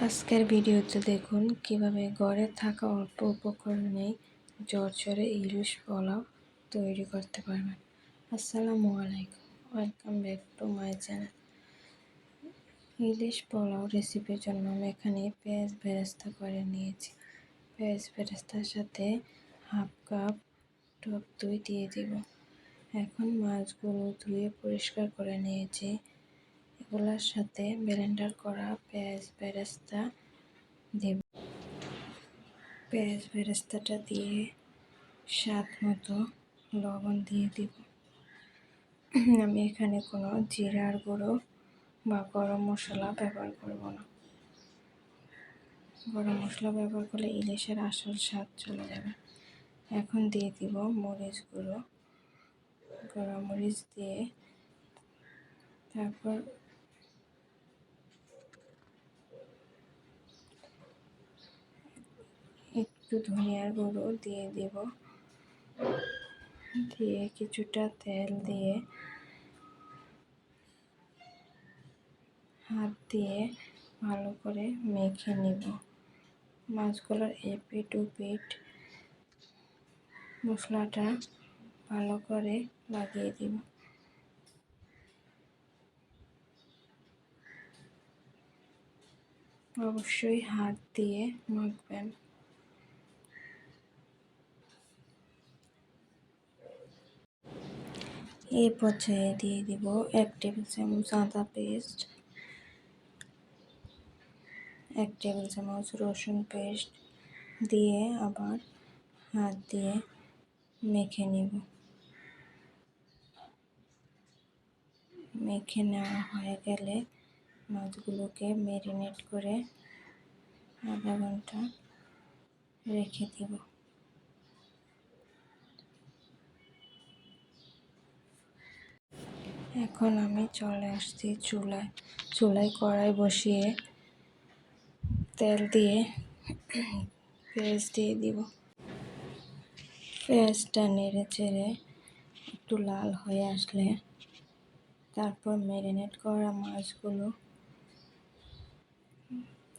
আজকের ভিডিওতে দেখুন কিভাবে ঘরে থাকা অল্প উপকরণেই ঝরঝরে ইলিশ পোলাও তৈরি করতে পারবেন। আসসালামু আলাইকুম, welcome back to my channel. ইলিশ পোলাও রেসিপির জন্য আমি এখানে পেঁয়াজ বেরেস্তা করে নিয়েছি। পেঁয়াজ বেরেস্তার সাথে হাফ কাপ টক দই দিয়ে দিব। এখন মাছগুলো ধুয়ে পরিষ্কার করে নিয়েছি। এগুলোর সাথে ব্লেন্ডার করা পেঁয়াজ বেরেস্তা দেব। পেঁয়াজ বেরেস্তাটা দিয়ে স্বাদ মতো লবণ দিয়ে দিব। আমি এখানে কোনো জিরার গুঁড়ো বা গরম মশলা ব্যবহার করব না। গরম মশলা ব্যবহার করলে ইলিশের আসল স্বাদ চলে যাবে। এখন দিয়ে দিব মরিচ গুঁড়ো, গরম মরিচ দিয়ে তারপর একটু ধনিয়ার গুঁড়ো দিয়ে দিব। দিয়ে কিছুটা তেল দিয়ে হাত দিয়ে ভালো করে মেখে নিব। মাছগুলোর এপিঠ ওপিঠ মশলাটা ভালো করে লাগিয়ে দিব। অবশ্যই হাত দিয়ে মাখবেন। এই পর্যায়ে দিয়ে দিব 1 টেবিল চামচ আদা পেস্ট, 1 টেবিল চামচ রসুন পেস্ট দিয়ে আবার হাত দিয়ে মেখে নিব। মেখে নেওয়া হয়ে গেলে মাছগুলোকে ম্যারিনেট করে আধা ঘন্টা রেখে দিব। এখন আমি চলে আসছি চুলায় কড়াই বসিয়ে তেল দিয়ে পেঁয়াজ দিয়ে দিব। পেঁয়াজটা নেড়ে চেড়ে একটু লাল হয়ে আসলে তারপর ম্যারিনেট করা মাছগুলো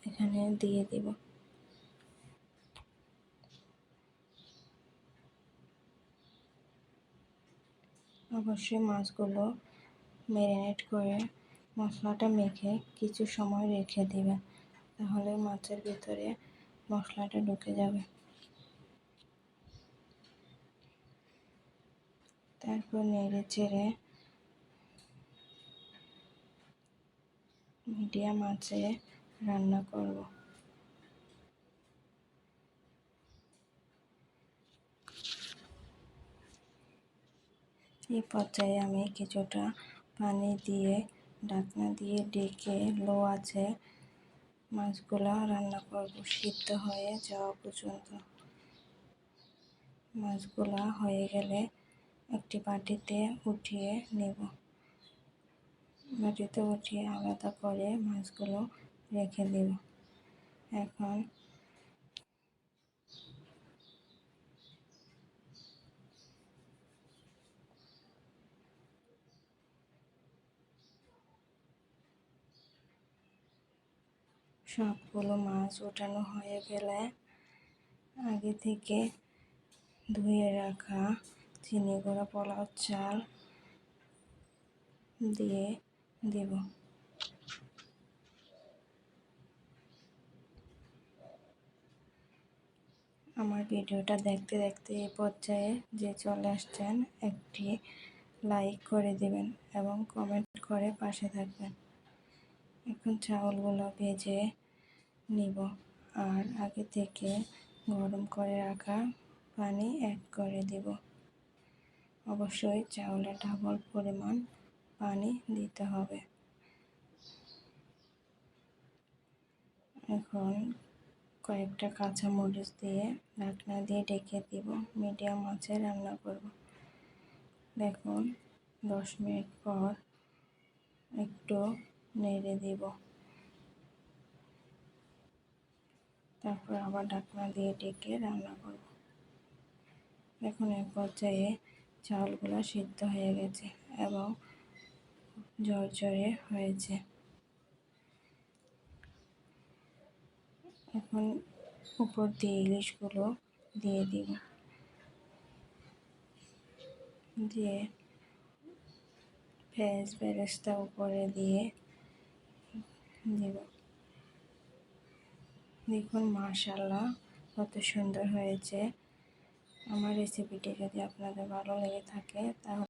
এখানে দিয়ে দিব। অবশ্যই মাছগুলো ম্যারিনেট করে মশলাটা মেখে কিছু সময় রেখে দিবেন, তাহলে মাছের ভিতরে মশলাটা ঢুকে যাবে। তারপর নেড়ে চেড়ে মিডিয়াম আঁচে রান্না করব। এই পর্যায়ে আমি কিছুটা পানি দিয়ে ঢাকনা দিয়ে ঢেকে লো আঁচে মাছগুলো রান্না করব সিদ্ধ হয়ে যাওয়া পর্যন্ত। মাছগুলো হয়ে গেলে একটি বাটিতে উঠিয়ে নেব। বাটিতে উঠিয়ে আলাদা করে মাছগুলো রেখে দেব। এখন সবগুলো মাছ ওঠানো হয়ে গেলে আগে থেকে ধুয়ে রাখা চিনি গুঁড়া পোলাও চাল দিয়ে দেব। আমার ভিডিওটা দেখতে দেখতে এই পর্যায়ে যে চলে আসছেন একটি লাইক করে দিবেন এবং কমেন্ট করে পাশে থাকবেন। এখন চাউলগুলো ভেজে নিব আর আগে থেকে গরম করে রাখা পানি অ্যাড করে দিব। অবশ্যই চাউলের ডাবল পরিমাণ পানি দিতে হবে। এখন কয়েকটা কাঁচা মরিচ দিয়ে ঢাকনা দিয়ে ঢেকে দিব। মিডিয়াম আঁচে রান্না করব। দেখুন 10 মিনিট পর একটু নেড়ে দিব। তারপর আবার ঢাকনা দিয়ে ঢেকে রান্না করব। এখন এক পর্যায়ে চাউলগুলো সিদ্ধ হয়ে গেছে এবং ঝরঝরে হয়েছে। এখন উপর দিয়ে ইলিশগুলো দিয়ে দিব, দিয়ে পেঁয়াজ বেরেস্তা উপরে দিয়ে দিব। দেখুন মাশাআল্লাহ কত সুন্দর হয়েছে। আমার রেসিপিটি যদি আপনাদের ভালো লেগে থাকে তাহলে